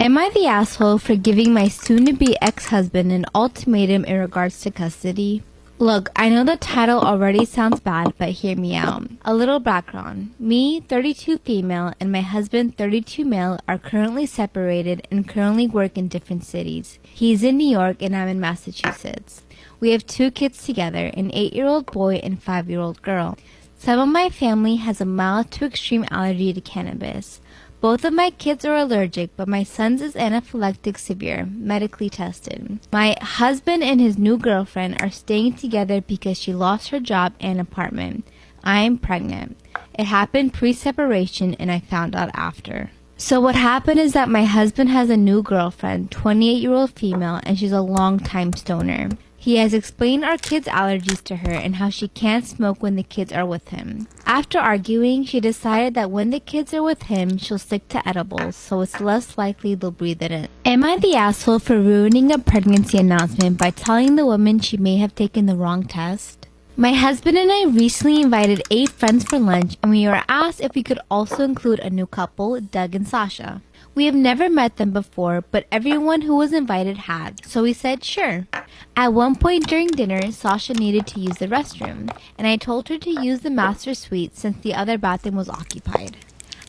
Am I the asshole for giving my soon-to-be ex-husband an ultimatum in regards to custody? Look, I know the title already sounds bad, but hear me out. A little background. Me, 32 female, and my husband, 32 male, are currently separated and currently work in different cities. He's in New York and I'm in Massachusetts. We have 2 kids together, an 8-year-old boy and 5-year-old girl. Some of my family has a mild to extreme allergy to cannabis. Both of my kids are allergic, but my son's is anaphylactic severe, medically tested. My husband and his new girlfriend are staying together because she lost her job and apartment. I am pregnant. It happened pre-separation and I found out after. So what happened is that my husband has a new girlfriend, 28-year-old female, and she's a long-time stoner. He has explained our kids' allergies to her and how she can't smoke when the kids are with him. After arguing, she decided that when the kids are with him, she'll stick to edibles, so it's less likely they'll breathe it in. Am I the asshole for ruining a pregnancy announcement by telling the woman she may have taken the wrong test? My husband and I recently invited 8 friends for lunch, and we were asked if we could also include a new couple, Doug and Sasha. We have never met them before, but everyone who was invited had, so we said sure. At one point during dinner, Sasha needed to use the restroom, and I told her to use the master suite since the other bathroom was occupied.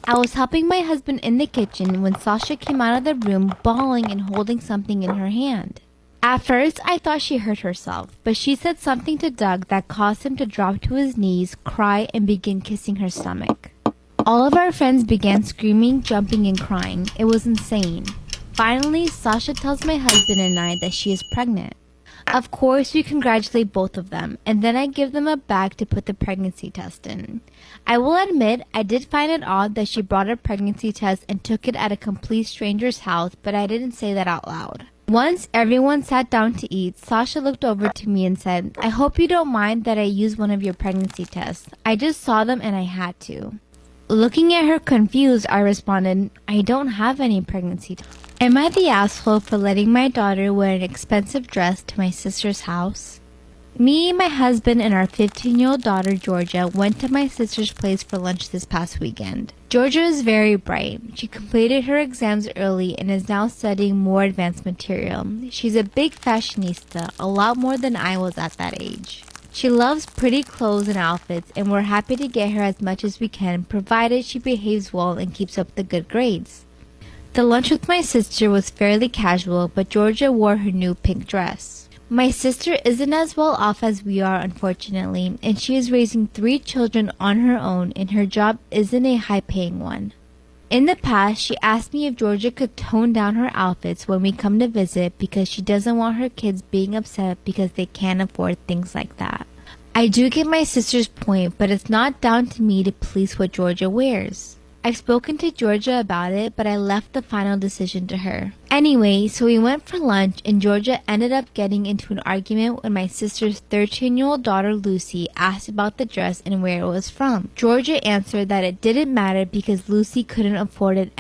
I was helping my husband in the kitchen when Sasha came out of the room bawling and holding something in her hand. At first, I thought she hurt herself, but she said something to Doug that caused him to drop to his knees, cry, and begin kissing her stomach. All of our friends began screaming, jumping, and crying. It was insane. Finally, Sasha tells my husband and I that she is pregnant. Of course, we congratulate both of them, and then I give them a bag to put the pregnancy test in. I will admit, I did find it odd that she brought a pregnancy test and took it at a complete stranger's house, but I didn't say that out loud. Once everyone sat down to eat, Sasha looked over to me and said, "I hope you don't mind that I used one of your pregnancy tests. I just saw them and I had to." Looking at her confused, I responded, "I don't have any pregnancy tests." Am I the asshole for letting my daughter wear an expensive dress to my sister's house? Me, my husband, and our 15-year-old daughter, Georgia, went to my sister's place for lunch this past weekend. Georgia is very bright. She completed her exams early and is now studying more advanced material. She's a big fashionista, a lot more than I was at that age. She loves pretty clothes and outfits, and we're happy to get her as much as we can, provided she behaves well and keeps up the good grades. The lunch with my sister was fairly casual, but Georgia wore her new pink dress. My sister isn't as well off as we are, unfortunately, and she is raising 3 children on her own, and her job isn't a high-paying one. In the past, she asked me if Georgia could tone down her outfits when we come to visit because she doesn't want her kids being upset because they can't afford things like that. I do get my sister's point, but it's not down to me to police what Georgia wears. I've spoken to Georgia about it, but I left the final decision to her. Anyway, so we went for lunch and Georgia ended up getting into an argument when my sister's 13-year-old daughter Lucy asked about the dress and where it was from. Georgia answered that it didn't matter because Lucy couldn't afford it